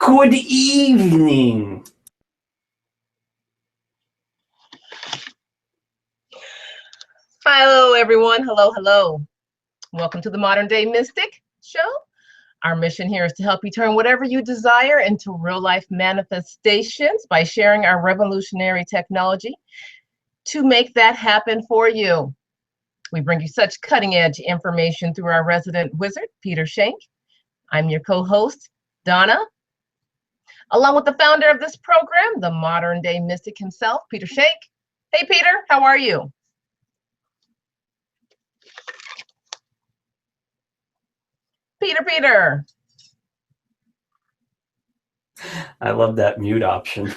Good evening. Hello, everyone. Hello, hello. Welcome to the Modern Day Mystic Show. Our mission here is to help you turn whatever you desire into real-life manifestations by sharing our revolutionary technology to make that happen for you. We bring you such cutting-edge information through our resident wizard, Peter Schenk. I'm your co-host, Donna, along with the founder of this program, the Modern Day Mystic himself, Peter Schenk. Hey, Peter, how are you? Peter. I love that mute option.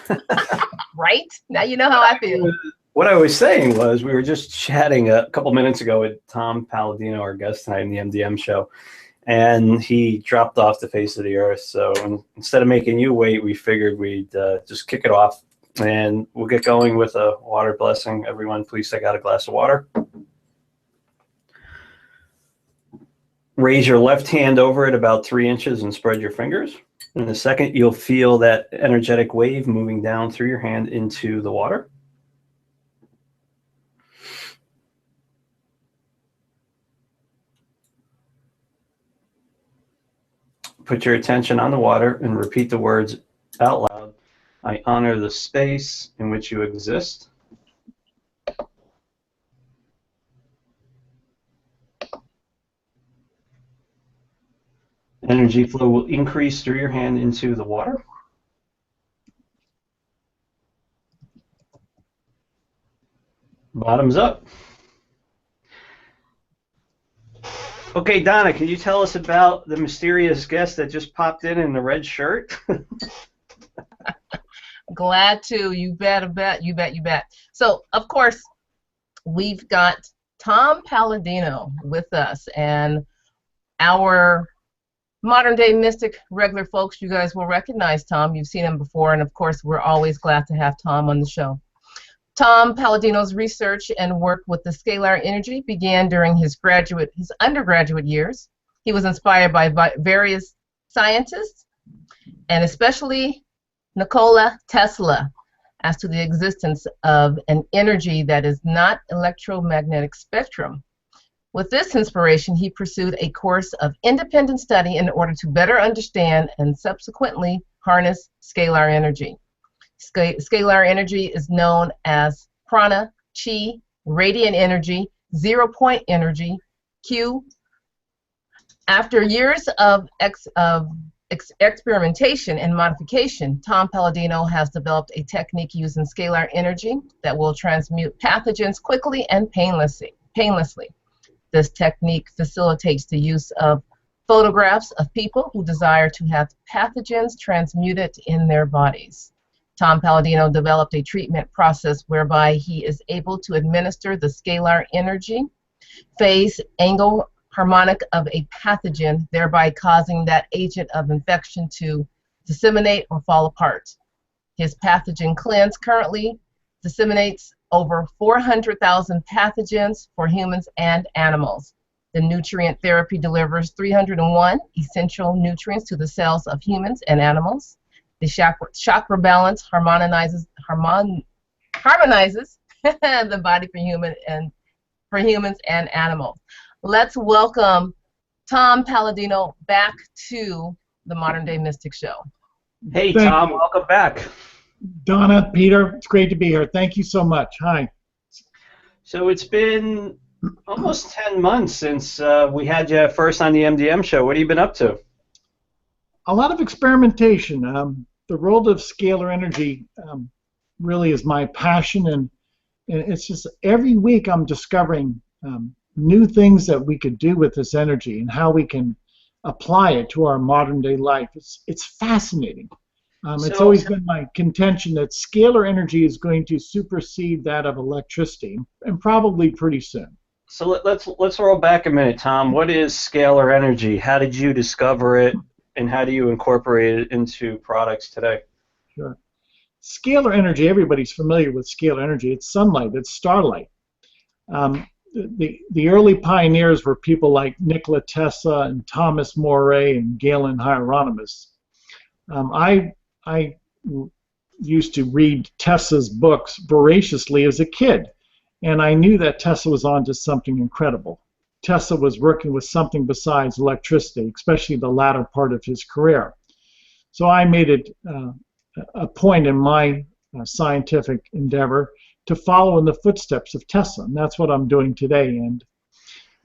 Right? Now you know how I feel. What I was saying was we were just chatting a couple minutes ago with Tom Paladino, our guest tonight in the MDM show, and he dropped off the face of the earth. So instead of making you wait, we figured we'd just kick it off, and we'll get going with a water blessing. Everyone, please take out a glass of water. Raise your left hand over it about 3 inches and spread your fingers. In a second, you'll feel that energetic wave moving down through your hand into the water. Put your attention on the water and repeat the words out loud. I honor the space in which you exist. Energy flow will increase through your hand into the water. Bottoms up. Okay, Donna, can you tell us about the mysterious guest that just popped in the red shirt? Glad to. You bet. So, of course, we've got Tom Paladino with us, and our Modern Day Mystic regular folks, you guys will recognize Tom. You've seen him before, and of course, we're always glad to have Tom on the show. Tom Paladino's research and work with the Scalar Energy began during his undergraduate years. He was inspired by various scientists, and especially Nikola Tesla, as to the existence of an energy that is not electromagnetic spectrum. With this inspiration, he pursued a course of independent study in order to better understand and subsequently harness scalar energy. Scalar energy is known as prana, chi, radiant energy, zero-point energy, Q. After years of experimentation and modification, Tom Paladino has developed a technique using scalar energy that will transmute pathogens quickly and painlessly. This technique facilitates the use of photographs of people who desire to have pathogens transmuted in their bodies. Tom Paladino developed a treatment process whereby he is able to administer the scalar energy phase angle harmonic of a pathogen, thereby causing that agent of infection to disseminate or fall apart. His Pathogen Cleanse currently disseminates over 400,000 pathogens for humans and animals. The nutrient therapy delivers 301 essential nutrients to the cells of humans and animals. The Chakra Balance harmonizes the body for humans and animals. Let's welcome Tom Paladino back to the Modern Day Mystic Show. Hey, Tom, welcome back. Donna, Peter, it's great to be here. Thank you so much. Hi. So it's been almost 10 months since we had you first on the MDM show. What have you been up to? A lot of experimentation. The world of scalar energy really is my passion, and it's just every week I'm discovering new things that we could do with this energy and how we can apply it to our modern day life. It's fascinating. It's always been my contention that scalar energy is going to supersede that of electricity, and probably pretty soon. So let's roll back a minute, Tom. What is scalar energy? How did you discover it, and how do you incorporate it into products today? Sure. Scalar energy, everybody's familiar with scalar energy. It's sunlight, it's starlight. The early pioneers were people like Nikola Tesla and Thomas Moray and Hieronymus. I used to read Tesla's books voraciously as a kid, and I knew that Tesla was onto something incredible. Tesla was working with something besides electricity, especially the latter part of his career. So I made it a point in my scientific endeavor to follow in the footsteps of Tesla, and that's what I'm doing today. And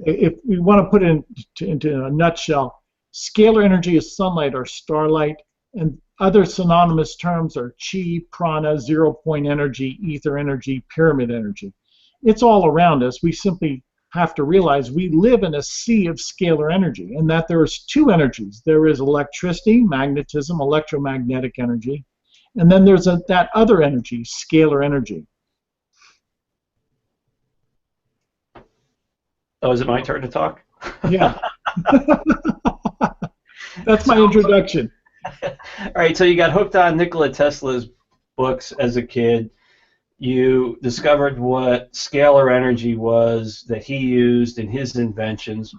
if we want to put it into a nutshell, scalar energy is sunlight or starlight, and other synonymous terms are chi, prana, zero-point energy, ether energy, pyramid energy. It's all around us. We simply have to realize we live in a sea of scalar energy, and that there's two energies. There is electricity, magnetism, electromagnetic energy, and then there's that other energy, scalar energy. Oh, is it my turn to talk? Yeah. That's my introduction. All right, so you got hooked on Nikola Tesla's books as a kid. You discovered what scalar energy was that he used in his inventions,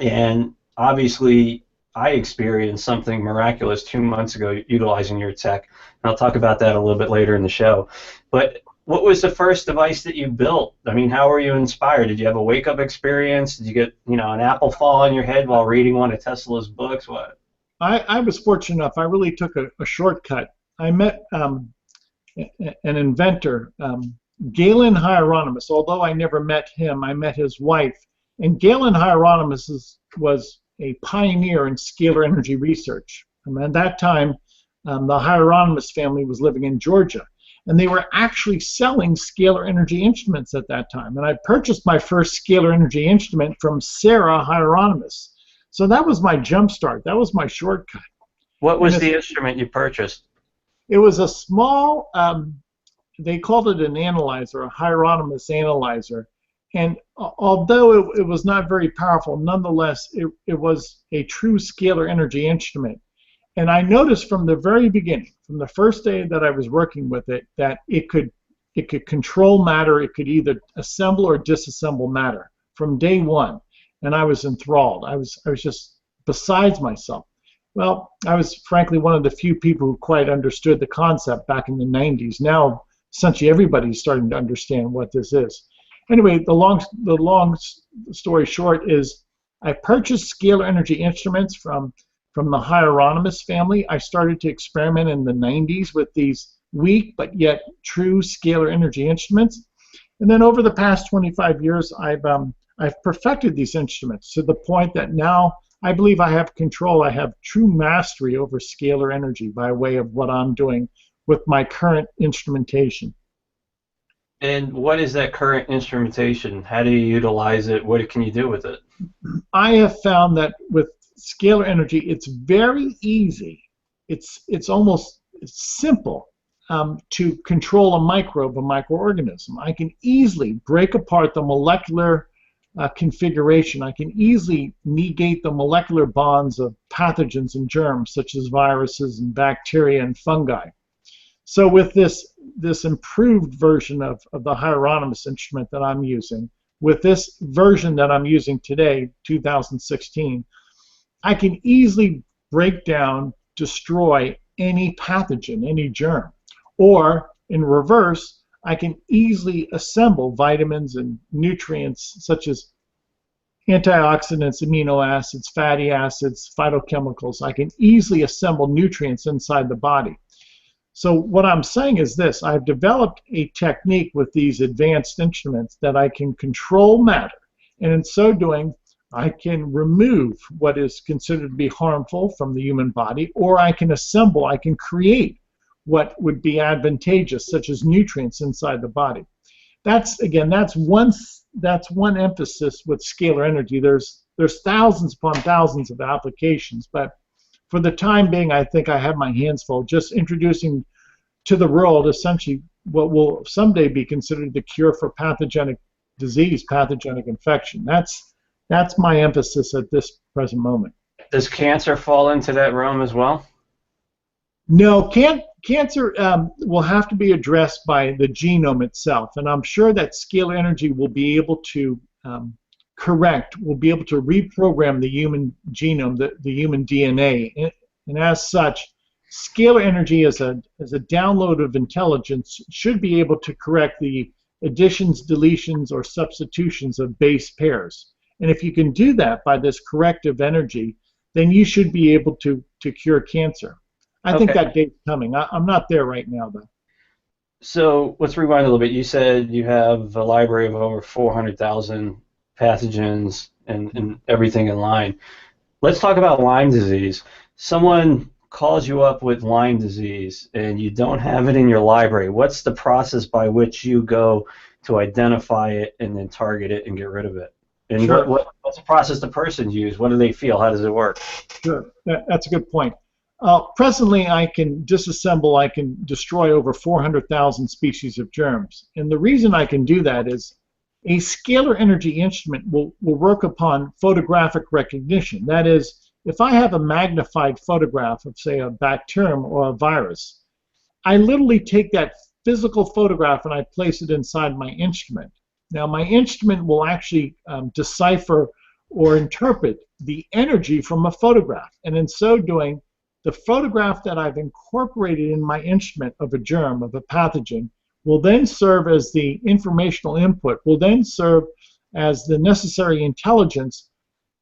and obviously I experienced something miraculous 2 months ago utilizing your tech, and I'll talk about that a little bit later in the show. But what was the first device that you built? I mean, how were you inspired? Did you have a wake-up experience? Did you get, an apple fall on your head while reading one of Tesla's books? What? I was fortunate enough. I really took a shortcut. I met an inventor, Galen Hieronymus. Although I never met him, I met his wife. And Galen Hieronymus was a pioneer in scalar energy research. At that time, the Hieronymus family was living in Georgia, and they were actually selling scalar energy instruments at that time. And I purchased my first scalar energy instrument from Sarah Hieronymus. So that was my jump start. That was my shortcut. What was the instrument you purchased? It was a small, they called it an analyzer, a Hieronymus analyzer. And although it was not very powerful, nonetheless, it was a true scalar energy instrument. And I noticed from the very beginning, from the first day that I was working with it, that it could control matter. It could either assemble or disassemble matter from day one. And I was enthralled. I was just besides myself. Well, I was frankly one of the few people who quite understood the concept back in the 90s. Now, essentially, everybody's starting to understand what this is. Anyway, the long story short is I purchased scalar energy instruments from the Hieronymus family. I started to experiment in the 90s with these weak but yet true scalar energy instruments. And then over the past 25 years, I've perfected these instruments to the point that now I believe I have control. I have true mastery over scalar energy by way of what I'm doing with my current instrumentation. And what is that current instrumentation? How do you utilize it? What can you do with it? I have found that with scalar energy, it's very easy. It's almost simple to control a microbe, a microorganism. I can easily break apart the molecular configuration. I can easily negate the molecular bonds of pathogens and germs, such as viruses and bacteria and fungi. So with this improved version of the Hieronymus instrument that I'm using, with this version that I'm using today, 2016, I can easily break down, destroy any pathogen, any germ. Or in reverse, I can easily assemble vitamins and nutrients such as antioxidants, amino acids, fatty acids, phytochemicals. I can easily assemble nutrients inside the body. So what I'm saying is this: I've developed a technique with these advanced instruments that I can control matter, and in so doing, I can remove what is considered to be harmful from the human body, or I can assemble, I can create what would be advantageous, such as nutrients inside the body. That's one emphasis with scalar energy. There's thousands upon thousands of applications, but for the time being, I think I have my hands full just introducing to the world essentially what will someday be considered the cure for pathogenic disease, pathogenic infection. That's my emphasis at this present moment. Does cancer fall into that realm as well? No, cancer will have to be addressed by the genome itself, and I'm sure that scalar energy will be able to will be able to reprogram the human genome, the human DNA, and as such, scalar energy as a download of intelligence should be able to correct the additions, deletions, or substitutions of base pairs. And if you can do that by this corrective energy, then you should be able to cure cancer. I think that day's coming. I'm not there right now, though. So let's rewind a little bit. You said you have a library of over 400,000 pathogens and everything in line. Let's talk about Lyme disease. Someone calls you up with Lyme disease and you don't have it in your library. What's the process by which you go to identify it and then target it and get rid of it? And Sure. what's the process the person use? What do they feel? How does it work? Sure, that's a good point. Presently, I can disassemble, I can destroy over 400,000 species of germs. And the reason I can do that is a scalar energy instrument will work upon photographic recognition. That is, if I have a magnified photograph of, say, a bacterium or a virus, I literally take that physical photograph and I place it inside my instrument. Now, my instrument will actually decipher or interpret the energy from a photograph. And in so doing, the photograph that I've incorporated in my instrument of a germ, of a pathogen, will then serve as the informational input, will then serve as the necessary intelligence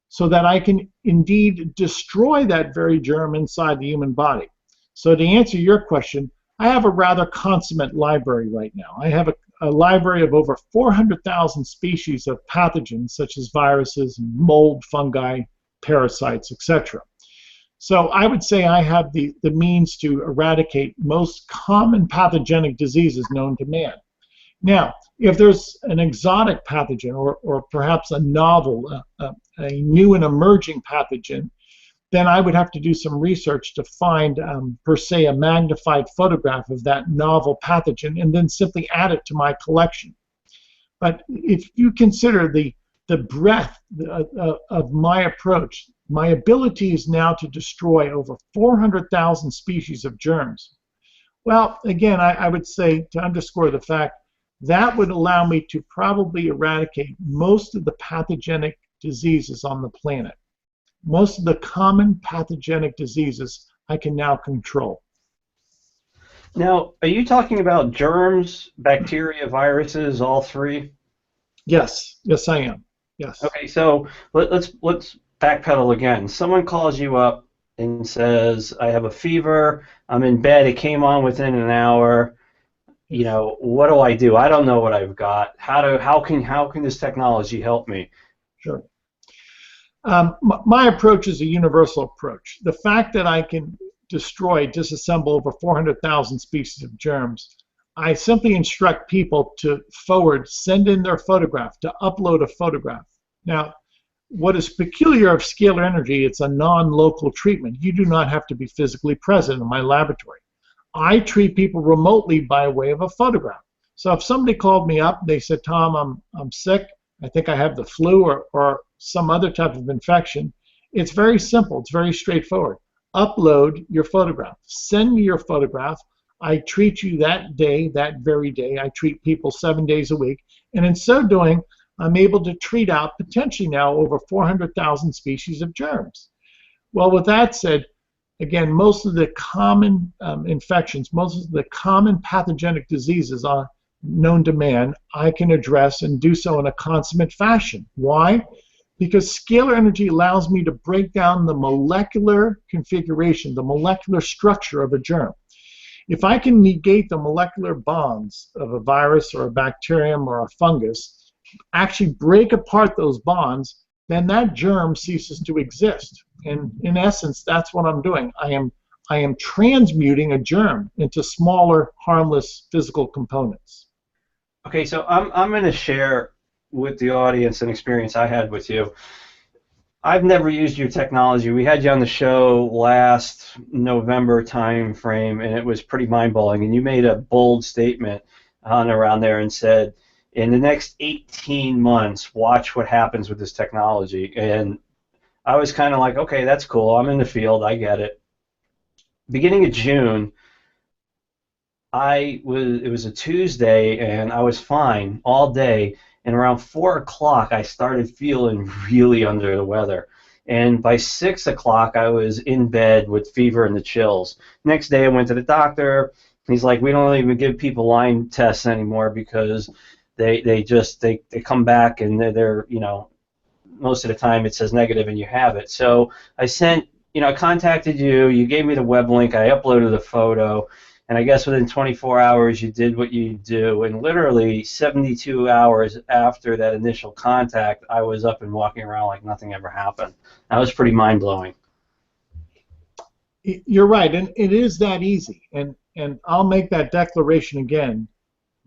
so that I can indeed destroy that very germ inside the human body. So to answer your question, I have a rather consummate library right now. I have a library of over 400,000 species of pathogens such as viruses, mold, fungi, parasites, etc. So I would say I have the means to eradicate most common pathogenic diseases known to man. Now, if there's an exotic pathogen or perhaps a novel, a new and emerging pathogen, then I would have to do some research to find, per se, a magnified photograph of that novel pathogen and then simply add it to my collection. But if you consider the breadth of my approach, my ability is now to destroy over 400,000 species of germs. Well, again, I would say, to underscore the fact, that would allow me to probably eradicate most of the pathogenic diseases on the planet. Most of the common pathogenic diseases I can now control. Now, are you talking about germs, bacteria, viruses, all three? Yes, yes, I am. Yes. Okay, so let's backpedal again. Someone calls you up and says, "I have a fever. I'm in bed. It came on within an hour. You know, what do I do? I don't know what I've got. How can this technology help me?" Sure. My approach is a universal approach. The fact that I can disassemble over 400,000 species of germs, I simply instruct people to send in their photograph, to upload a photograph. Now, what is peculiar of scalar energy, it's a non-local treatment. You do not have to be physically present in my laboratory. I treat people remotely by way of a photograph. So if somebody called me up, they said, "Tom, I'm sick. I think I have the flu or some other type of infection." It's very simple. It's very straightforward. Upload your photograph. Send me your photograph. I treat you that day, that very day. I treat people 7 days a week. And in so doing, I'm able to treat out potentially now over 400,000 species of germs. Well, with that said, again, most of the common infections, most of the common pathogenic diseases are known to man, I can address and do so in a consummate fashion. Why? Because scalar energy allows me to break down the molecular configuration, the molecular structure of a germ. If I can negate the molecular bonds of a virus or a bacterium or a fungus, actually break apart those bonds, then that germ ceases to exist. And in essence, that's what I'm doing. I am transmuting a germ into smaller, harmless physical components. Okay, so I'm going to share with the audience an experience I had with you. I've never used your technology. We had you on the show last November time frame, and it was pretty mind-blowing. And you made a bold statement on around there and said, in the next 18 months, watch what happens with this technology. And I was kind of like, okay, that's cool. I'm in the field. I get it. Beginning of June, it was a Tuesday, and I was fine all day. And around 4 o'clock, I started feeling really under the weather. And by 6 o'clock, I was in bed with fever and the chills. Next day, I went to the doctor. He's like, we don't even give people Lyme tests anymore because they come back and they're most of the time it says negative and you have it. So I I contacted you. You gave me the web link. I uploaded a photo. And I guess within 24 hours, you did what you do. And literally 72 hours after that initial contact, I was up and walking around like nothing ever happened. That was pretty mind-blowing. You're right, and it is that easy. And I'll make that declaration again.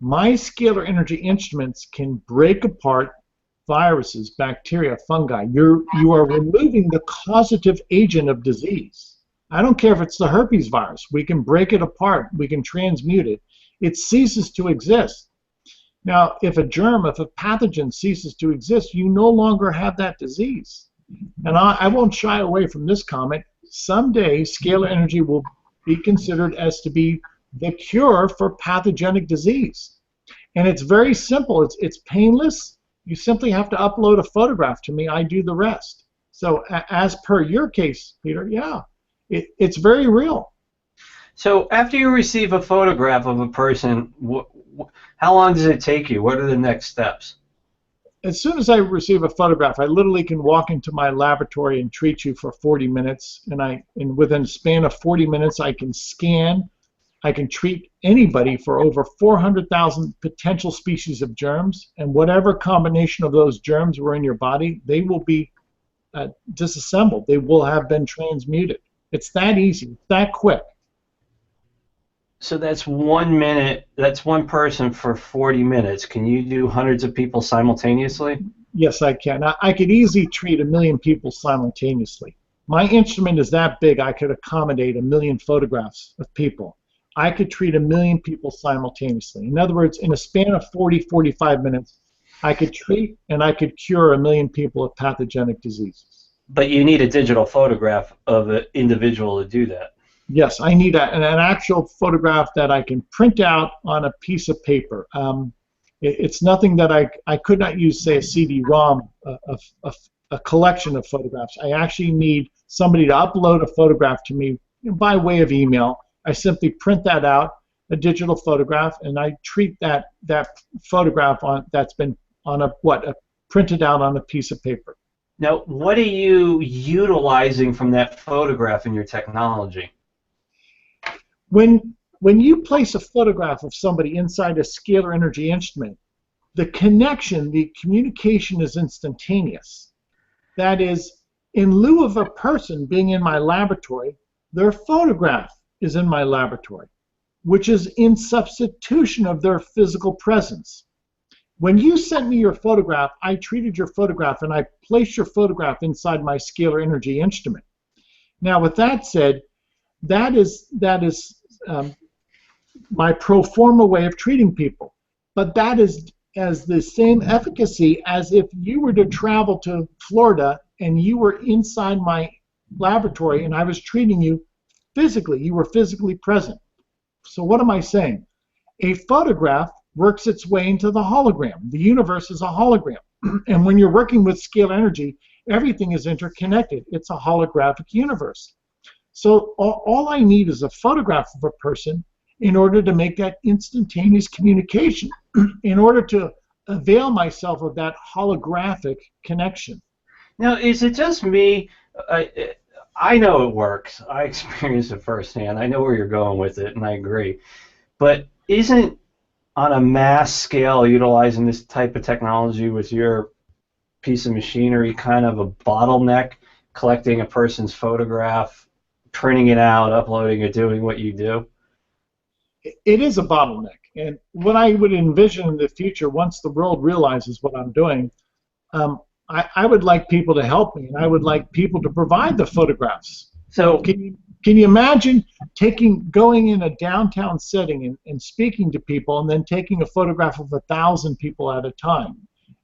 My scalar energy instruments can break apart viruses, bacteria, fungi. You are removing the causative agent of disease. I don't care if it's the herpes virus. We can break it apart. We can transmute it. It ceases to exist. Now, if a pathogen ceases to exist, you no longer have that disease. And I won't shy away from this comment. Someday, scalar energy will be considered as to be the cure for pathogenic disease. And it's very simple. It's painless. You simply have to upload a photograph to me. I do the rest. So as per your case, Peter, yeah. It's very real. So after you receive a photograph of a person, how long does it take you? What are the next steps? As soon as I receive a photograph, I literally can walk into my laboratory and treat you for 40 minutes. And within a span of 40 minutes, I can scan. I can treat anybody for over 400,000 potential species of germs. And whatever combination of those germs were in your body, they will be disassembled. They will have been transmuted. It's that easy. It's that quick. So that's 1 minute. That's one person for 40 minutes. Can you do hundreds of people simultaneously? Yes, I can. I could easily treat 1 million people simultaneously. My instrument is that big, I could accommodate 1 million photographs of people. I could treat 1 million people simultaneously. In other words, in a span of 45 minutes, I could treat and I could cure 1 million people of pathogenic diseases. But you need a digital photograph of an individual to do that. Yes, I need an actual photograph that I can print out on a piece of paper. It's nothing that I could not use, say, a CD-ROM, a collection of photographs. I actually need somebody to upload a photograph to me by way of email. I simply print that out, a digital photograph, and I treat that photograph that's been printed out on a piece of paper. Now, what are you utilizing from that photograph in your technology? When you place a photograph of somebody inside a scalar energy instrument, the connection, the communication is instantaneous. That is, in lieu of a person being in my laboratory, their photograph is in my laboratory, which is in substitution of their physical presence. When you sent me your photograph, I treated your photograph and I placed your photograph inside my scalar energy instrument. Now, with that said, that is my pro forma way of treating people. But that is as the same efficacy as if you were to travel to Florida and you were inside my laboratory and I was treating you physically. You were physically present. So what am I saying? A photograph works its way into the hologram. The universe is a hologram. And when you're working with scalar energy, everything is interconnected. It's a holographic universe. So all I need is a photograph of a person in order to make that instantaneous communication, in order to avail myself of that holographic connection. Now, is it just me? I know it works. I experienced it firsthand. I know where you're going with it, and I agree. But isn't on a mass scale utilizing this type of technology with your piece of machinery kind of a bottleneck, collecting a person's photograph, printing it out, uploading it, doing what you do? It is a bottleneck. And what I would envision in the future, once the world realizes what I'm doing, I would like people to help me, and I would like people to provide the photographs. So can you imagine going in a downtown setting and speaking to people and then taking a photograph of 1,000 people at a time,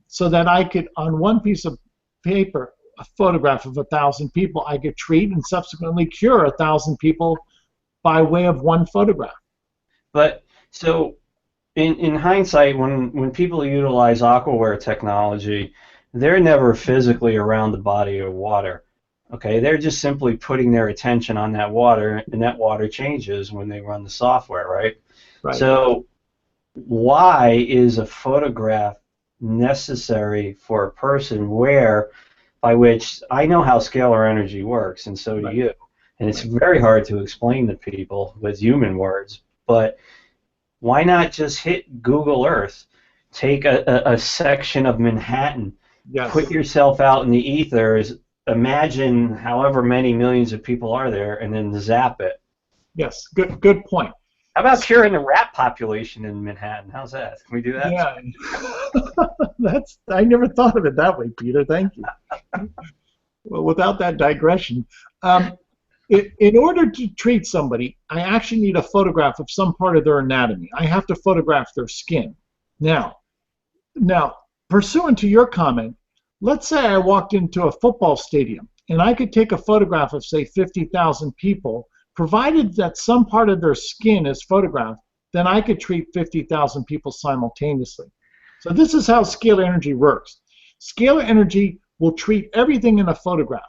so that I could, on one piece of paper, a photograph of 1,000 people, I could treat and subsequently cure 1,000 people by way of one photograph. But so in hindsight, when people utilize aquaware technology, they're never physically around the body of water. Okay, they're just simply putting their attention on that water, and that water changes when they run the software, right? Right. So why is a photograph necessary for a person by which I know how scalar energy works, and so do Right. you. And it's very hard to explain to people with human words, but why not just hit Google Earth, take a section of Manhattan, Yes. put yourself out in the ethers, imagine however many millions of people are there, and then zap it. Yes. Good point. How about curing the rat population in Manhattan? How's that? Can we do that? Yeah. I never thought of it that way, Peter. Thank you. Well, without that digression, in order to treat somebody, I actually need a photograph of some part of their anatomy. I have to photograph their skin. Now, pursuant to your comment, let's say I walked into a football stadium and I could take a photograph of, say, 50,000 people, provided that some part of their skin is photographed, then I could treat 50,000 people simultaneously. So this is how scalar energy works. Scalar energy will treat everything in a photograph,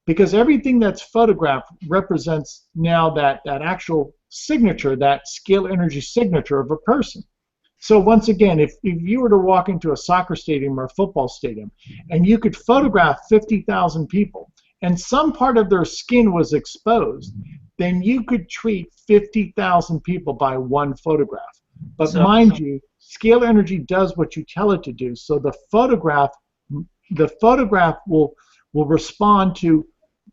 because everything that's photographed represents now that actual signature, that scalar energy signature of a person. So once again, if you were to walk into a soccer stadium or a football stadium and you could photograph 50,000 people and some part of their skin was exposed, then you could treat 50,000 people by one photograph. But mind you, scalar energy does what you tell it to do. So the photograph will respond to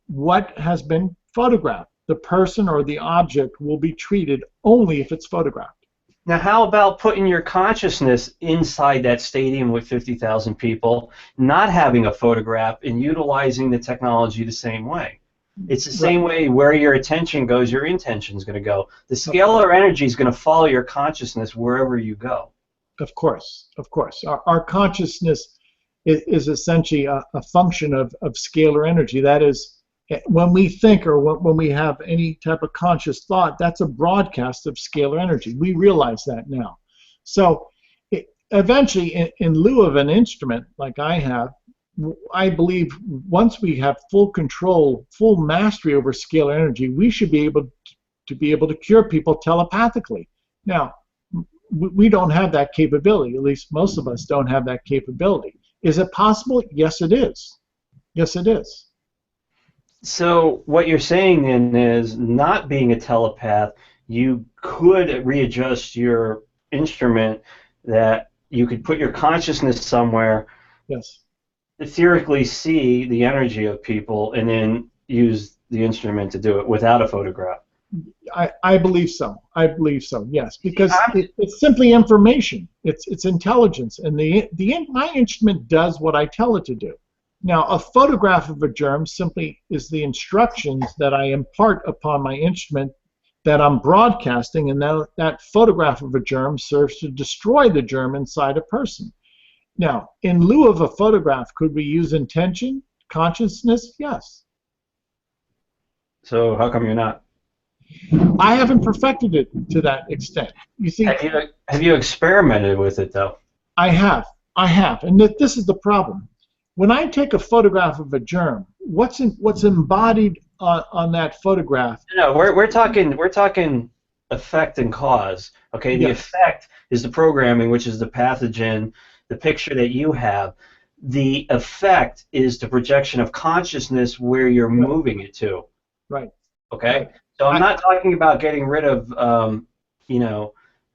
what has been photographed. The person or the object will be treated only if it's photographed. Now, how about putting your consciousness inside that stadium with 50,000 people, not having a photograph, and utilizing the technology the same way? It's the same way where your attention goes, your intention is going to go. The scalar energy is going to follow your consciousness wherever you go. Of course, of course. Our consciousness is essentially a function of scalar energy. That is, when we think or when we have any type of conscious thought, that's a broadcast of scalar energy. We realize that now. So eventually, in lieu of an instrument like I have, I believe once we have full control, full mastery over scalar energy, we should be able to cure people telepathically. Now, we don't have that capability. At least most of us don't have that capability. Is it possible? Yes, it is. Yes, it is. So what you're saying then is, not being a telepath, you could readjust your instrument, that you could put your consciousness somewhere, yes, theoretically see the energy of people, and then use the instrument to do it without a photograph. I believe so. I believe so. Yes, because it's simply information. It's intelligence, and my instrument does what I tell it to do. Now, a photograph of a germ simply is the instructions that I impart upon my instrument that I'm broadcasting, and that photograph of a germ serves to destroy the germ inside a person. Now, in lieu of a photograph, could we use intention, consciousness? Yes. So how come you're not? I haven't perfected it to that extent. You see, have you experimented with it, though? I have, and this is the problem. When I take a photograph of a germ, what's embodied on that photograph? No, we're talking effect and cause. Okay, the effect is the programming, which is the pathogen, the picture that you have. The effect is the projection of consciousness where you're moving it to. Right. Okay. Right. So I'm not talking about getting rid of,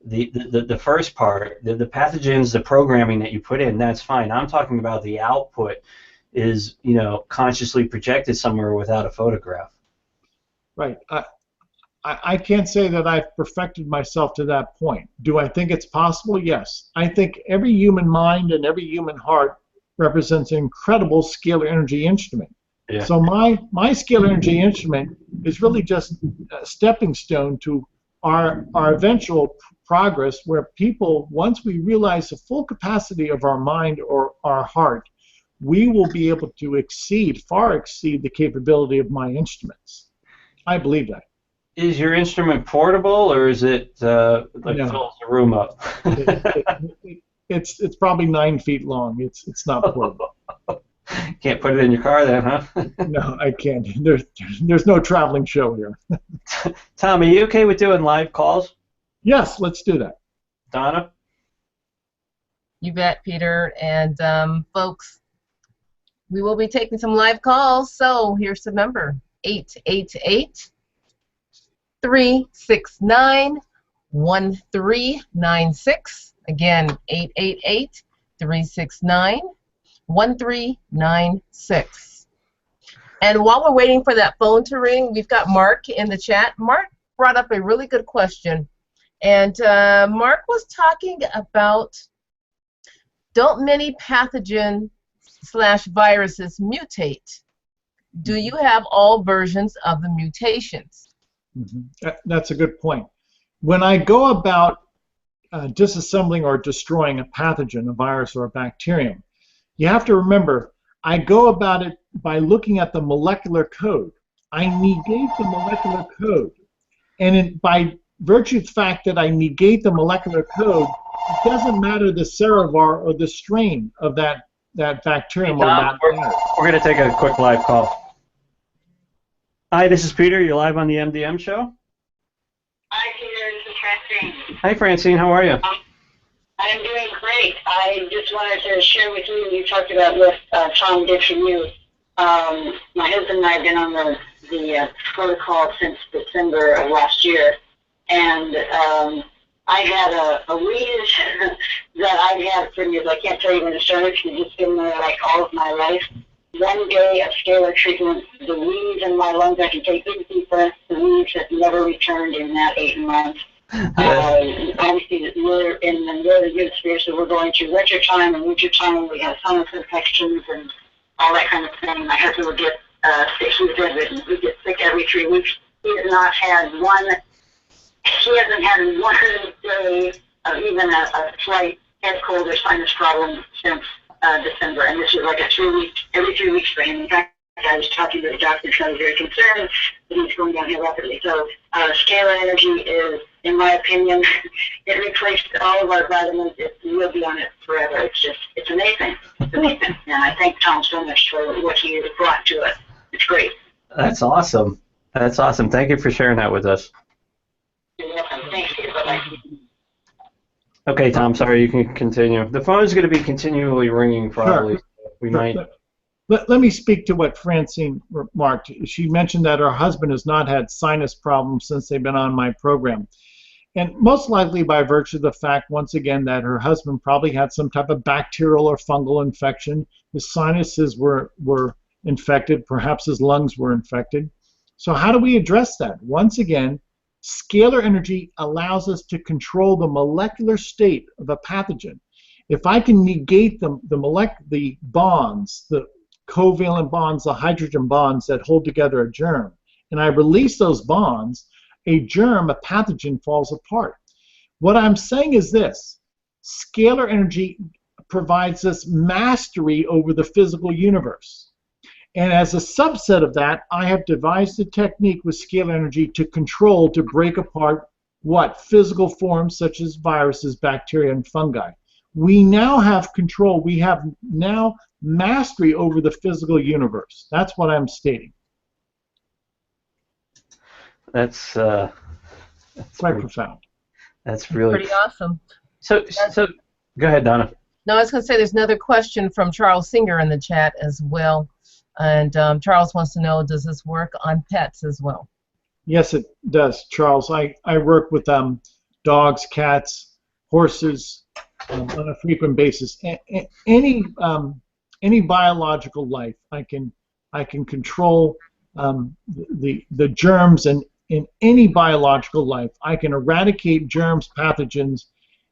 the first part, the pathogens, the programming that you put in. That's fine. I'm talking about the output is, consciously projected somewhere without a photograph. Right. I can't say that I've perfected myself to that point. Do I think it's possible? Yes. I think every human mind and every human heart represents an incredible scalar energy instrument. Yeah. So my scalar energy instrument is really just a stepping stone to our eventual progress, where people, once we realize the full capacity of our mind or our heart, we will be able to far exceed the capability of my instruments. I believe that. Is your instrument portable, or is it fills the room up? It's probably 9 feet long. It's not portable. Can't put it in your car then, huh? No, I can't. There's no traveling show here. Tom, are you okay with doing live calls? Yes, let's do that. Donna? You bet, Peter. And folks, we will be taking some live calls. So here's the number: 888-369-1396. Again, 888-369-1396. And while we're waiting for that phone to ring, we've got Mark in the chat. Mark brought up a really good question. And Mark was talking about, don't many pathogen/viruses mutate? Do you have all versions of the mutations? Mm-hmm. That's a good point. When I go about disassembling or destroying a pathogen, a virus or a bacterium, you have to remember, I go about it by looking at the molecular code. I negate the molecular code. And by virtue of the fact that I negate the molecular code, it doesn't matter the serovar or the strain of that bacterium. Hey, Tom, we're going to take a quick live call. Hi, this is Peter. You're live on the MDM Show. Hi, Peter. This is Francine. Hi, Francine. How are you? I'm doing great. I just wanted to share with you talked about what Tom did for you. My husband and I have been on the protocol since December of last year, and I had a wheeze that I've had for years. I can't tell you when it started because it's been there like all of my life. One day of scalar treatment, the wheeze in my lungs, I can take big deep breaths. The wheeze has never returned in that 8 months. Obviously, we're in the really good spirit, so we're going through winter time, and winter time we have sinus infections and all that kind of thing. My husband would get sick. He would get sick every 3 weeks. He has not had one. He hasn't had one day of even a slight head cold or sinus problem since December, and this is like a 3 week, every 3 weeks for him. In fact, I was talking to the doctor, so I was very concerned that he's going downhill rapidly. So Scalar Energy is, in my opinion, it replaced all of our vitamins. It will be on it forever. It's amazing. It's amazing. And I thank Tom so much for what he brought to it. It's great. That's awesome. That's awesome. Thank you for sharing that with us. You're welcome. Thank you. Bye-bye. Okay, Tom, sorry, you can continue. The phone is going to be continually ringing probably. Sure. We might. Let me speak to what Francine remarked. She mentioned that her husband has not had sinus problems since they've been on my program. And most likely by virtue of the fact, once again, that her husband probably had some type of bacterial or fungal infection. His sinuses were infected. Perhaps his lungs were infected. So how do we address that? Once again, scalar energy allows us to control the molecular state of a pathogen. If I can negate the bonds, the covalent bonds, the hydrogen bonds that hold together a germ, and I release those bonds, a germ, a pathogen, falls apart. What I'm saying is this: scalar energy provides us mastery over the physical universe. And as a subset of that, I have devised a technique with scalar energy to control, to break apart what? Physical forms such as viruses, bacteria, and fungi. We now have control. We have now mastery over the physical universe. That's what I'm stating. That's quite profound. That's really pretty awesome. So go ahead, Donna. No, I was going to say there's another question from Charles Singer in the chat as well. And Charles wants to know, does this work on pets as well? Yes, it does, Charles. I work with dogs, cats, horses on a frequent basis. Any biological life, I can control the germs, and in any biological life, I can eradicate germs, pathogens,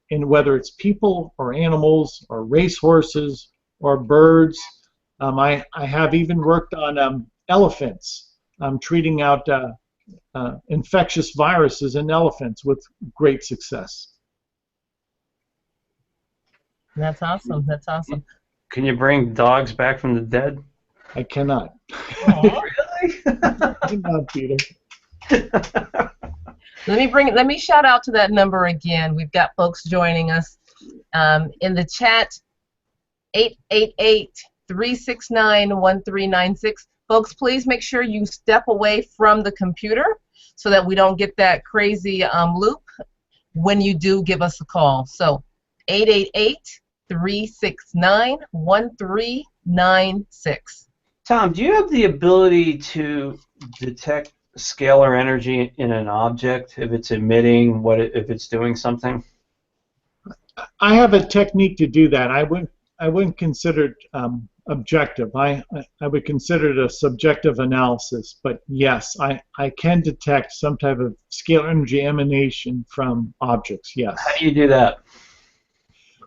in whether it's people or animals or racehorses or birds. I have even worked on elephants, treating out infectious viruses in elephants with great success. That's awesome. That's awesome. Can you bring dogs back from the dead? I cannot. Oh, really? I cannot, Peter. Let me shout out to that number again. We've got folks joining us in the chat. 888-369-1396. Folks, please make sure you step away from the computer so that we don't get that crazy loop when you do give us a call. So 888-369-1396. Tom, do you have the ability to detect scalar energy in an object if it's emitting, if it's doing something? I have a technique to do that. I wouldn't consider it objective. I would consider it a subjective analysis. But yes, I can detect some type of scalar energy emanation from objects. Yes. How do you do that?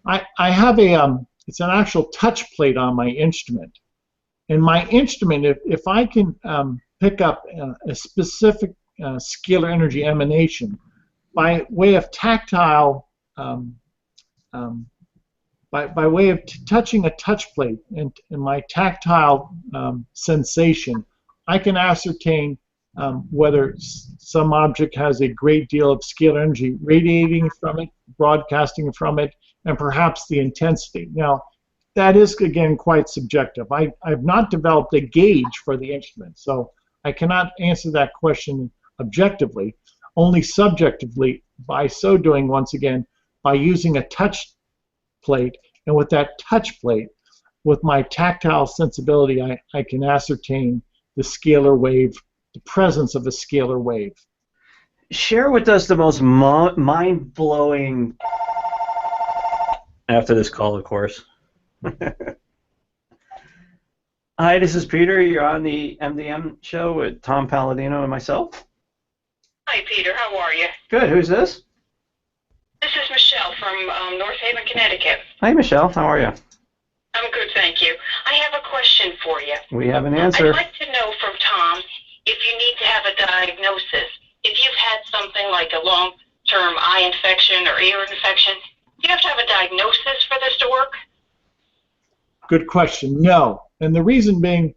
I have it's an actual touch plate on my instrument. And my instrument, if I can pick up a specific scalar energy emanation by way of tactile, by way of touching a touch plate and my tactile sensation, I can ascertain whether some object has a great deal of scalar energy radiating from it, broadcasting from it, and perhaps the intensity. Now, that is, again, quite subjective. I've not developed a gauge for the instrument, so I cannot answer that question objectively, only subjectively. By so doing, once again, by using a touch plate, and with that touch plate, with my tactile sensibility, I can ascertain the scalar wave, the presence of a scalar wave. Share with us the most mind-blowing, after this call, of course. Hi, this is Peter. You're on the MDM show with Tom Paladino and myself. Hi, Peter. How are you? Good. Who's this? This is Michelle from North Haven, Connecticut. Hi, Michelle. How are you? I'm good, thank you. I have a question for you. We have an answer. I'd like to know from Tom if you need to have a diagnosis. If you've had something like a long-term eye infection or ear infection, do you have to have a diagnosis for this to work? Good question. No. And the reason being,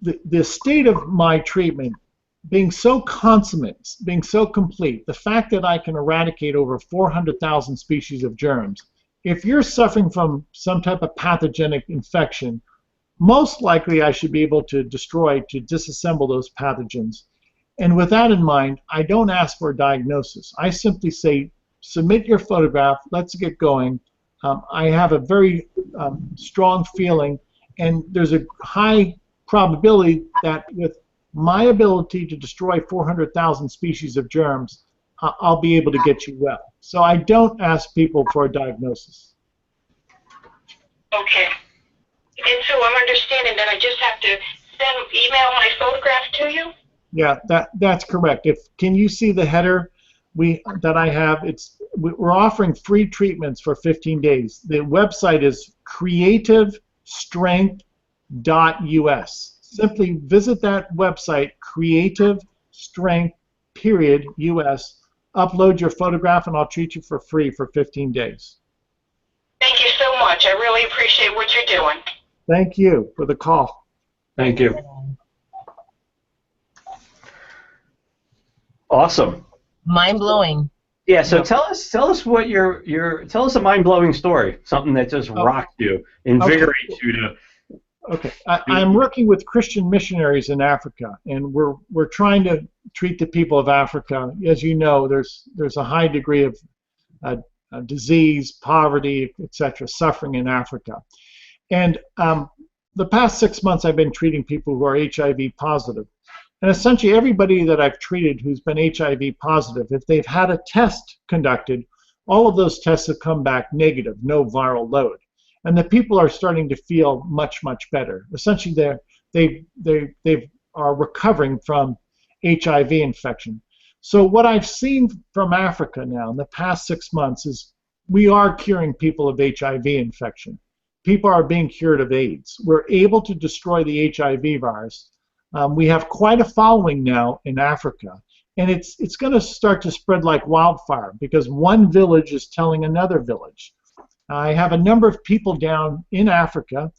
the state of my treatment being so consummate, being so complete, the fact that I can eradicate over 400,000 species of germs. If you're suffering from some type of pathogenic infection, most likely I should be able to disassemble those pathogens. And with that in mind, I don't ask for a diagnosis. I simply say, submit your photograph, let's get going. I have a very strong feeling, and there's a high probability that with my ability to destroy 400,000 species of germs, I'll be able to get you well. So I don't ask people for a diagnosis. Okay. And so I'm understanding that I just have to email my photograph to you? Yeah, that's correct. Can you see the header that I have? We're offering free treatments for 15 days. The website is creativestrength.us. Simply visit that website, creativestrength.us, upload your photograph, and I'll treat you for free for 15 days. Thank you so much. I really appreciate what you're doing. Thank you for the call. Thank you. Awesome. Mind-blowing. Yeah, so tell us what tell us a mind-blowing story, something that just rocked you, invigorates you to. Okay, I'm working with Christian missionaries in Africa, and we're trying to treat the people of Africa. As you know, there's a high degree of disease, poverty, etc., suffering in Africa. And the past 6 months, I've been treating people who are HIV positive. And essentially, everybody that I've treated who's been HIV positive, if they've had a test conducted, all of those tests have come back negative, no viral load. And the people are starting to feel much, much better. Essentially, they are recovering from HIV infection. So what I've seen from Africa now in the past 6 months is we are curing people of HIV infection. People are being cured of AIDS. We're able to destroy the HIV virus. We have quite a following now in Africa, and it's going to start to spread like wildfire because one village is telling another village. I have a number of people down in Africa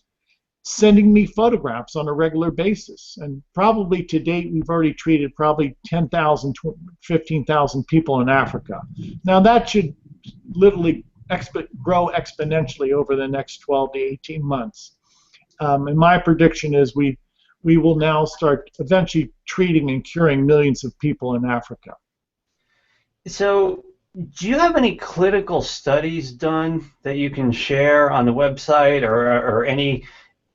sending me photographs on a regular basis, and probably to date we've already treated probably 10,000, 15,000 people in Africa. Now that should literally grow exponentially over the next 12 to 18 months. And my prediction is we will now start eventually treating and curing millions of people in Africa. So, do you have any clinical studies done that you can share on the website, or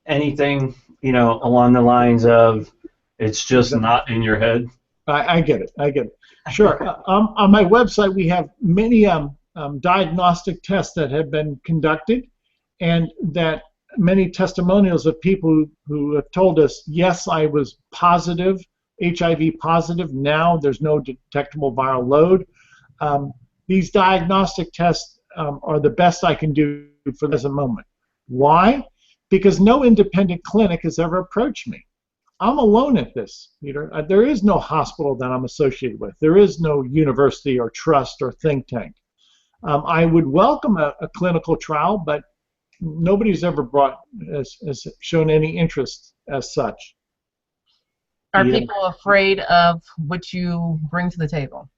anything, you know, along the lines of it's just not in your head? I get it. I get it. Sure. On my website, we have many diagnostic tests that have been conducted, and that many testimonials of people who have told us, yes, I was positive, HIV positive. Now there's no detectable viral load. These diagnostic tests are the best I can do for this moment. Why? Because no independent clinic has ever approached me. I'm alone at this, Peter. There is no hospital that I'm associated with. There is no university or trust or think tank. I would welcome a clinical trial, but nobody's ever has shown any interest as such. Are people afraid of what you bring to the table?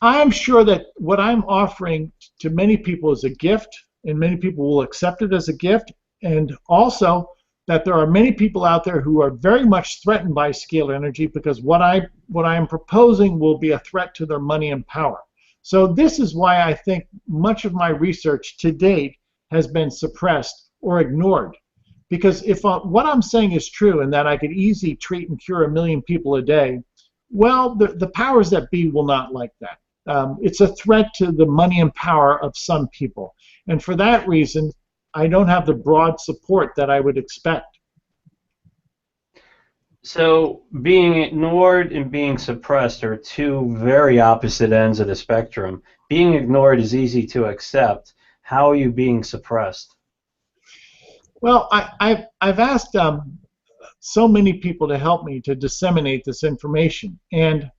I'm sure that what I'm offering to many people is a gift, and many people will accept it as a gift, and also that there are many people out there who are very much threatened by scalar energy, because what I am proposing will be a threat to their money and power. So this is why I think much of my research to date has been suppressed or ignored. Because if what I'm saying is true, and that I could easily treat and cure 1 million people a day, well, the powers that be will not like that. It's a threat to the money and power of some people. And for that reason, I don't have the broad support that I would expect. So being ignored and being suppressed are two very opposite ends of the spectrum. Being ignored is easy to accept. How are you being suppressed? Well, I've asked so many people to help me to disseminate this information, and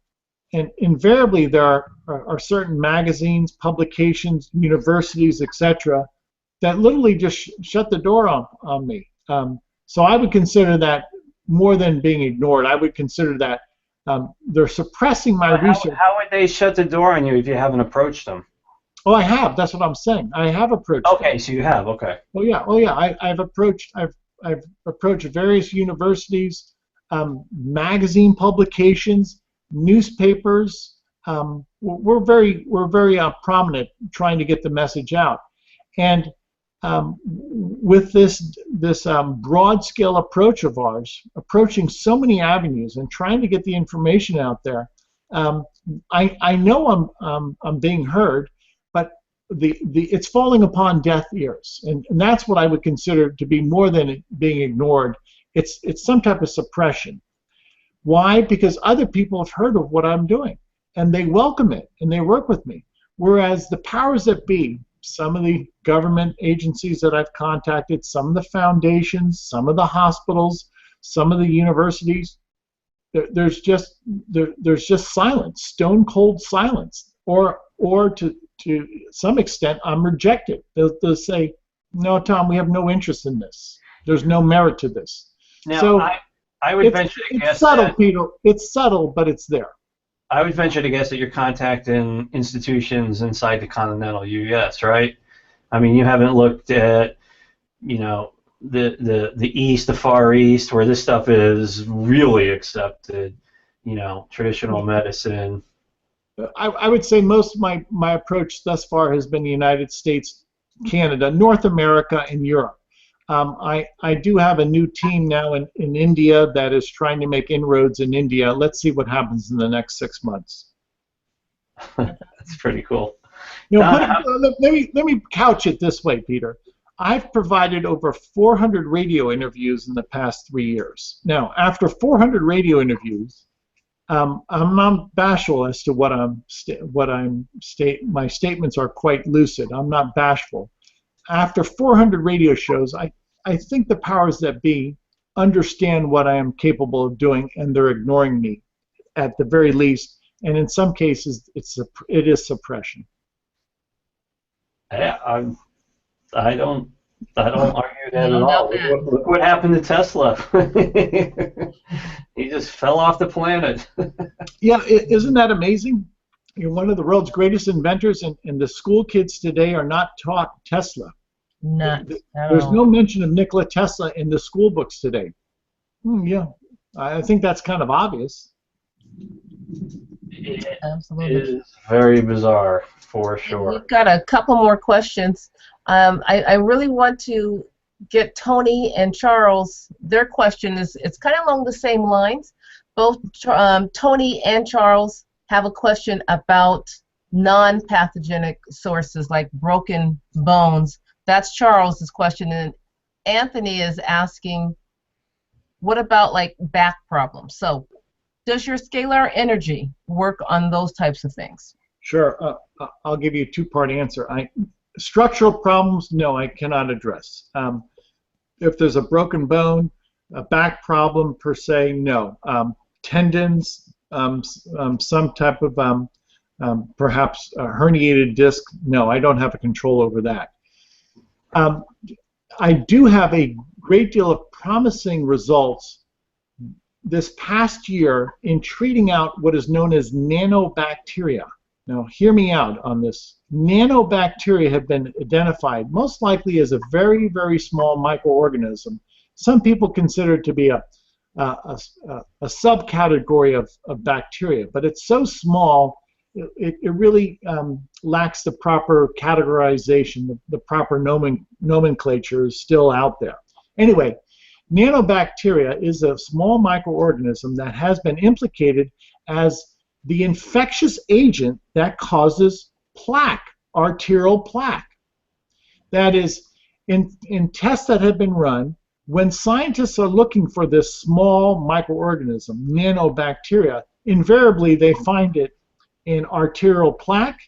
invariably there are certain magazines, publications, universities, etc., that literally just shut the door on me. So I would consider that more than being ignored. I would consider that they're suppressing my research. How would they shut the door on you if you haven't approached them? Oh, I have. That's what I'm saying. I have approached them. Okay, so you have. Okay. Oh yeah. Oh yeah. I've approached various universities, magazine publications, newspapers. We're very prominent trying to get the message out, and with this broad scale approach of ours, approaching so many avenues and trying to get the information out there, I know I'm being heard, but it's falling upon deaf ears, and that's what I would consider to be more than being ignored. It's some type of suppression. Why? Because other people have heard of what I'm doing, and they welcome it, and they work with me. Whereas the powers that be, some of the government agencies that I've contacted, some of the foundations, some of the hospitals, some of the universities, there's just silence, stone cold silence, or to some extent I'm rejected. They'll say, no, Tom, we have no interest in this. There's no merit to this. Now, so I would venture to guess it's subtle, that, Peter. It's subtle, but it's there. I would venture to guess that you're contacting institutions inside the continental U.S., right? I mean, you haven't looked at, you know, the East, the Far East, where this stuff is really accepted, you know, traditional medicine. I would say most of my approach thus far has been the United States, Canada, North America, and Europe. I do have a new team now in India that is trying to make inroads in India. Let's see what happens in the next 6 months. That's pretty cool. You know, let me couch it this way, Peter. I've provided over 400 radio interviews in the past 3 years. Now, after 400 radio interviews, I'm not bashful as to my statements are quite lucid. I'm not bashful. After 400 radio shows, I think the powers that be understand what I am capable of doing, and they're ignoring me, at the very least. And in some cases, it is suppression. Yeah, I don't argue that at all. Look what happened to Tesla. He just fell off the planet. Yeah, isn't that amazing? You're one of the world's greatest inventors, and the school kids today are not taught Tesla. Not at There's all. no mention of Nikola Tesla in the school books today. Yeah, I think that's kind of obvious. Absolutely. It is very bizarre, for sure. We've got a couple more questions. I really want to get Tony and Charles. Their question is, it's kind of along the same lines. Both Tony and Charles have a question about non-pathogenic sources like broken bones. That's Charles's question. And Anthony is asking, what about like back problems? So does your scalar energy work on those types of things? Sure. I'll give you a two-part answer. Structural problems, no, I cannot address. If there's a broken bone, a back problem per se, no. Tendons, some type of perhaps a herniated disc, no, I don't have a control over that. I do have a great deal of promising results this past year in treating out what is known as nanobacteria. Now, hear me out on this. Nanobacteria have been identified most likely as a very, very small microorganism. Some people consider it to be a subcategory of bacteria, but it's so small it really lacks the proper categorization. The proper nomenclature is still out there. Anyway, nanobacteria is a small microorganism that has been implicated as the infectious agent that causes plaque, arterial plaque. That is, in tests that have been run, when scientists are looking for this small microorganism, nanobacteria, invariably they find it in arterial plaque,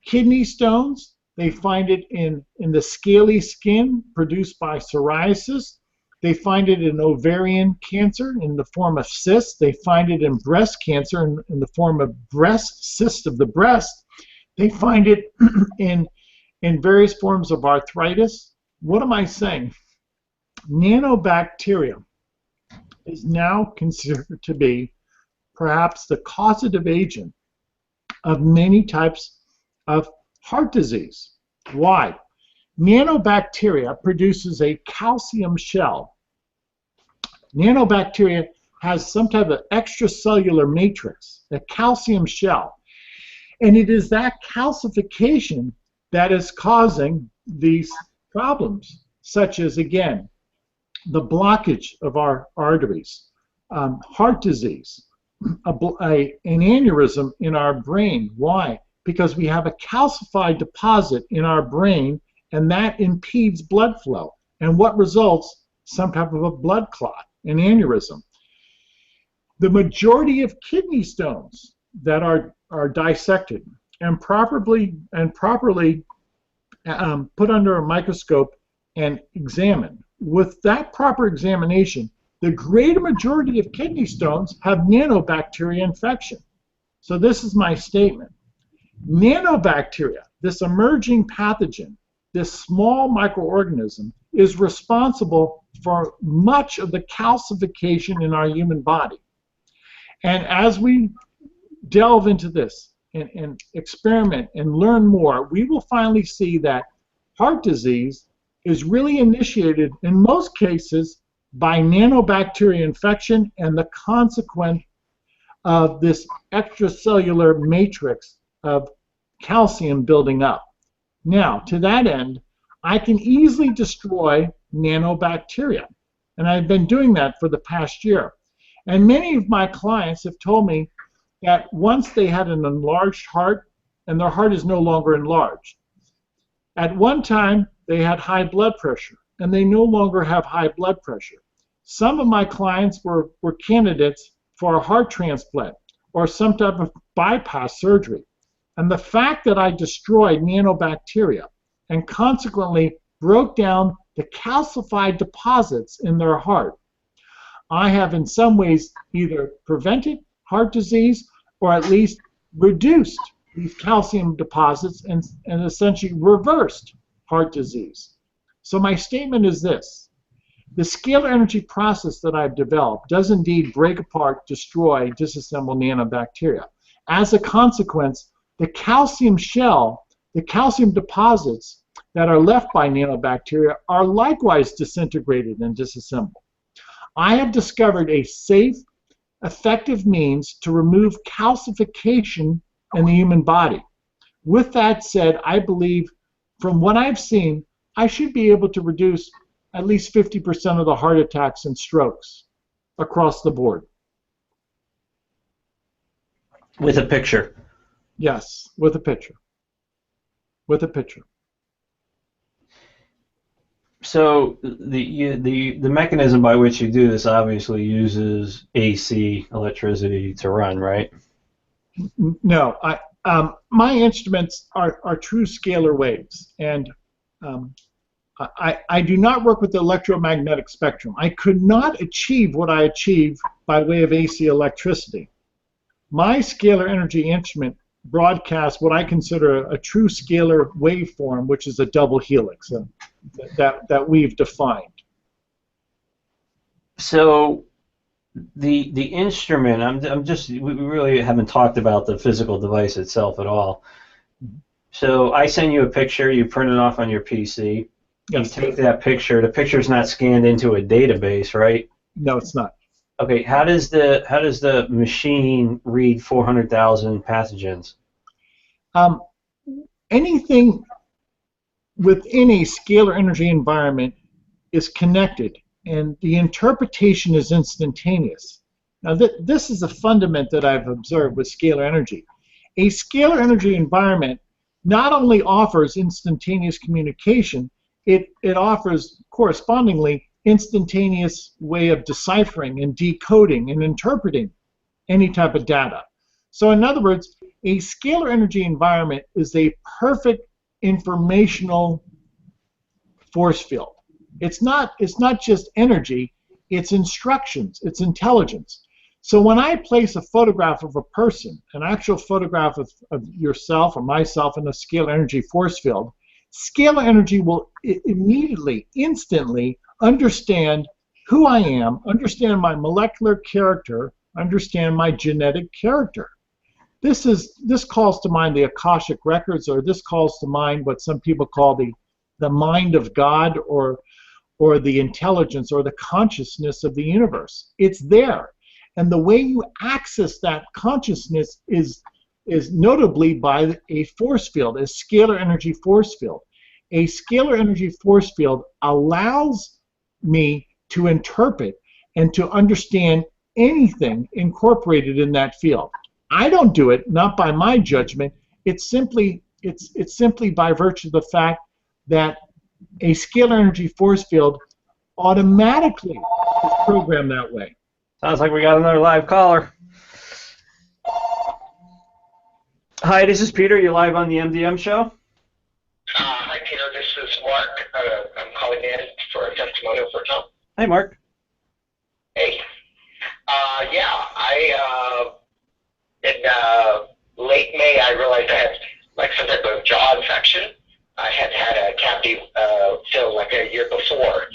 kidney stones, they find it in the scaly skin produced by psoriasis, they find it in ovarian cancer in the form of cysts. They find it in breast cancer in the form of cyst of the breast. They find it in various forms of arthritis. What am I saying? Nanobacteria is now considered to be perhaps the causative agent of many types of heart disease. Why? Nanobacteria produces a calcium shell. Nanobacteria has some type of extracellular matrix, a calcium shell. And it is that calcification that is causing these problems, such as, again, the blockage of our arteries, heart disease, an aneurysm in our brain. Why? Because we have a calcified deposit in our brain, and that impedes blood flow. And what results? Some type of a blood clot, an aneurysm. The majority of kidney stones that are dissected and properly put under a microscope and examined, with that proper examination, the greater majority of kidney stones have nanobacteria infection. So this is my statement. Nanobacteria, this emerging pathogen, this small microorganism, is responsible for much of the calcification in our human body. And as we delve into this and experiment and learn more, we will finally see that heart disease is really initiated in most cases by nanobacteria infection and the consequent of this extracellular matrix of calcium building up. Now, to that end, I can easily destroy nanobacteria, and I've been doing that for the past year. And many of my clients have told me that once they had an enlarged heart, and their heart is no longer enlarged. At one time, they had high blood pressure, and they no longer have high blood pressure. Some of my clients were candidates for a heart transplant or some type of bypass surgery. And the fact that I destroyed nanobacteria and consequently broke down the calcified deposits in their heart, I have in some ways either prevented heart disease or at least reduced these calcium deposits and essentially reversed heart disease. So my statement is this: the scalar energy process that I've developed does indeed break apart, destroy, disassemble nanobacteria. As a consequence, the calcium shell, the calcium deposits that are left by nanobacteria are likewise disintegrated and disassembled. I have discovered a safe, effective means to remove calcification in the human body. With that said, I believe, from what I've seen, I should be able to reduce at least 50% of the heart attacks and strokes across the board. With a picture. Yes, with a picture. With a picture. So the mechanism by which you do this obviously uses AC electricity to run, right? No, my instruments are true scalar waves, and I do not work with the electromagnetic spectrum. I could not achieve what I achieve by way of AC electricity. My scalar energy instrument broadcasts what I consider a true scalar waveform, which is a double helix that we've defined. So the instrument, we really haven't talked about the physical device itself at all. So I send you a picture, you print it off on your PC. Yes. You take that picture. The picture's not scanned into a database, right? No, it's not. Okay. How does the machine read 400,000 pathogens? Anything within a scalar energy environment is connected, and the interpretation is instantaneous. Now, this is a fundament that I've observed with scalar energy. A scalar energy environment not only offers instantaneous communication, it offers correspondingly instantaneous way of deciphering and decoding and interpreting any type of data. So in other words, a scalar energy environment is a perfect informational force field. It's not just energy, it's instructions, it's intelligence. So when I place a photograph of a person, an actual photograph of yourself or myself in a scalar energy force field, scalar energy will immediately, instantly understand who I am, understand my molecular character, understand my genetic character. This calls to mind the Akashic records, or this calls to mind what some people call the mind of God, or the intelligence or the consciousness of the universe. It's there. And the way you access that consciousness is notably by a force field, a scalar energy force field. A scalar energy force field allows me to interpret and to understand anything incorporated in that field. I don't do it, not by my judgment. It's simply by virtue of the fact that a scalar energy force field automatically is programmed that way. Sounds like we got another live caller. Hi, this is Peter. You're live on the MDM Show. Hi, Peter. This is Mark. I'm calling in for a testimonial for Tom. Hey, Mark. Hey. In late May, I realized I had some type of jaw infection. I had a cavity filled a year before,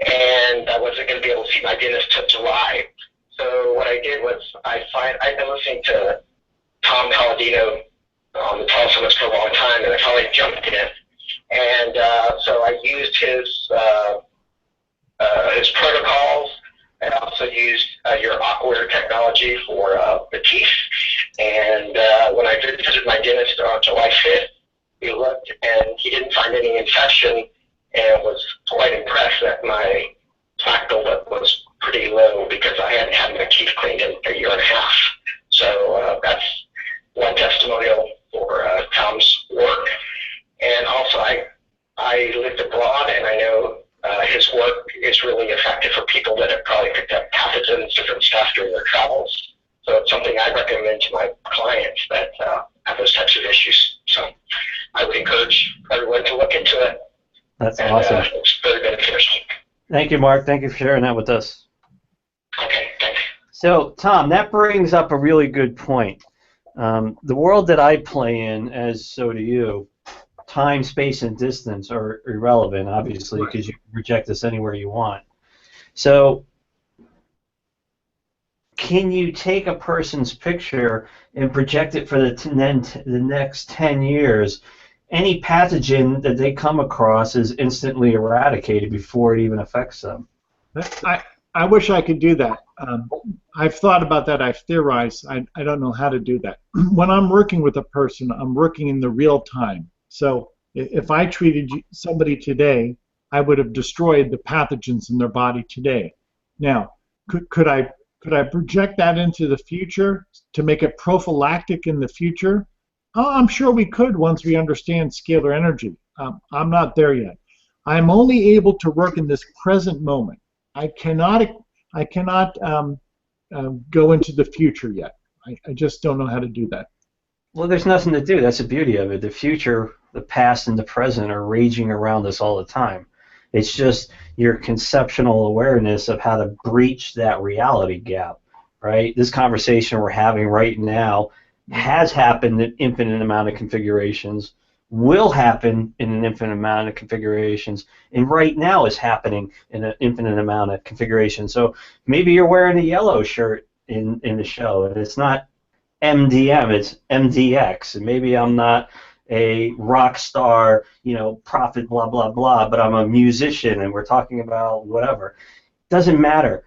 and I wasn't going to be able to see my dentist till July. So what I did was I've been listening to Tom Paladino on the telesummits for a long time, and I finally jumped in. And so I used his protocols. I also used your Aquawater technology for the teeth. And when I visited my dentist on July 5th, he looked and he didn't find any infection, and was quite impressed that my plaque buildup was pretty low because I hadn't had my teeth cleaned in a year and a half. So that's one testimonial for Tom's work. And also I lived abroad, and I know his work is really effective for people that have probably picked up pathogens, different stuff during their travels. So it's something I recommend to my clients that have those types of issues. So I would encourage everyone to look into it. That's awesome. It's very beneficial. Thank you, Mark. Thank you for sharing that with us. Okay, thanks. So, Tom, that brings up a really good point. The world that I play in, as so do you, time, space, and distance are irrelevant, obviously, because you can project this anywhere you want. So, can you take a person's picture and project it for the next 10 years any pathogen that they come across is instantly eradicated before it even affects them. I wish I could do that. I've thought about that. I've theorized. I don't know how to do that. When I'm working with a person, I'm working in the real time. So if I treated somebody today, I would have destroyed the pathogens in their body today. Now, could I project that into the future to make it prophylactic in the future? Oh, I'm sure we could once we understand scalar energy. I'm not there yet. I'm only able to work in this present moment. I cannot go into the future yet. I just don't know how to do that. Well, there's nothing to do. That's the beauty of it. The future, the past, and the present are raging around us all the time. It's just your conceptual awareness of how to breach that reality gap, right? This conversation we're having right now has happened in an infinite amount of configurations, will happen in an infinite amount of configurations, and right now is happening in an infinite amount of configurations. So maybe you're wearing a yellow shirt in the show, and it's not MDM, it's MDX, and maybe I'm not a rock star, prophet, blah, blah, blah, but I'm a musician, and we're talking about whatever. Doesn't matter.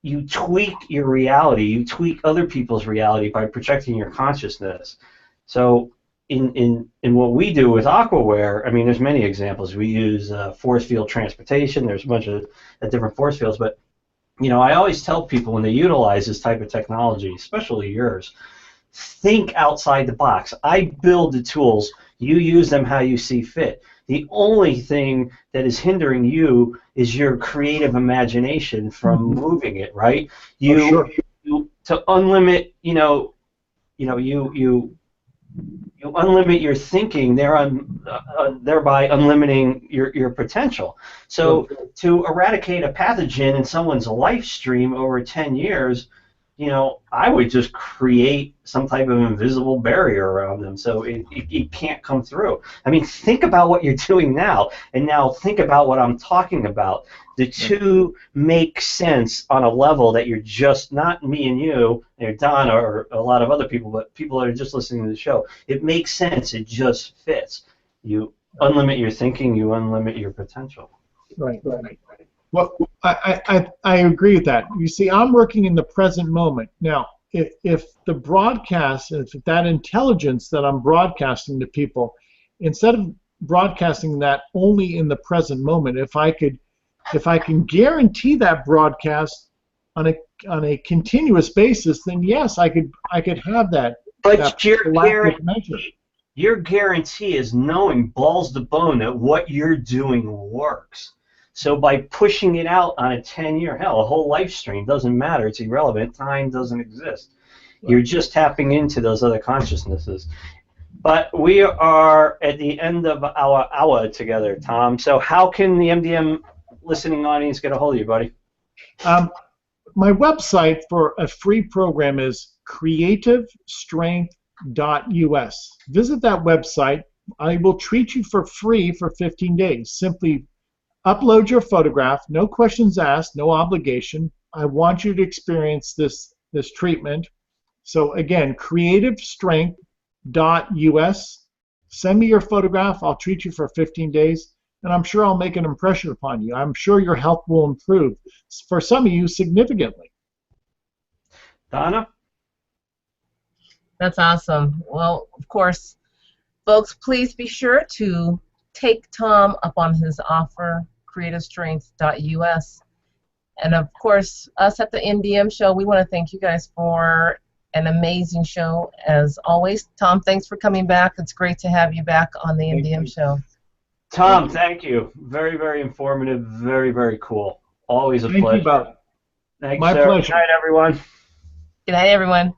You tweak your reality, you tweak other people's reality by projecting your consciousness. So in what we do with Aquaware, I mean, there's many examples. We use force field transportation. There's a bunch of different force fields, but I always tell people when they utilize this type of technology, especially yours, think outside the box. I build the tools. You use them how you see fit. The only thing that is hindering you is your creative imagination from moving it, right? You to unlimit, you unlimit your thinking, thereby unlimiting your potential. So to eradicate a pathogen in someone's life stream over 10 years, I would just create some type of invisible barrier around them so it can't come through. I mean, think about what you're doing now, and now think about what I'm talking about. The two make sense on a level that you're just, not me and you, or Don, or a lot of other people, but people that are just listening to the show. It makes sense. It just fits. You unlimit your thinking, you unlimit your potential. Right. Well, I agree with that. You see, I'm working in the present moment. Now, if the broadcast, if that intelligence that I'm broadcasting to people, instead of broadcasting that only in the present moment, if I can guarantee that broadcast on a continuous basis, then yes, I could have that. But your guarantee is knowing balls to bone that what you're doing works. So by pushing it out on a 10-year, hell, a whole life stream, doesn't matter. It's irrelevant. Time doesn't exist. Right. You're just tapping into those other consciousnesses. But we are at the end of our hour together, Tom. So how can the MDM listening audience get a hold of you, buddy? My website for a free program is creativestrength.us. Visit that website. I will treat you for free for 15 days. Simply upload your photograph, no questions asked, no obligation. I want you to experience this treatment. So again, creativestrength.us. Send me your photograph. I'll treat you for 15 days, and I'm sure I'll make an impression upon you. I'm sure your health will improve, for some of you, significantly. Donna? That's awesome. Well, of course, folks, please be sure to take Tom up on his offer, creativestrength.us. And of course, us at the MDM Show, we want to thank you guys for an amazing show as always. Tom, thanks for coming back. It's great to have you back on the MDM Show. Tom, thank you. Very, very informative. Very, very cool. Always a pleasure. Thank you, Bob. Thanks, My sir. pleasure. Good night, everyone. Good night, everyone.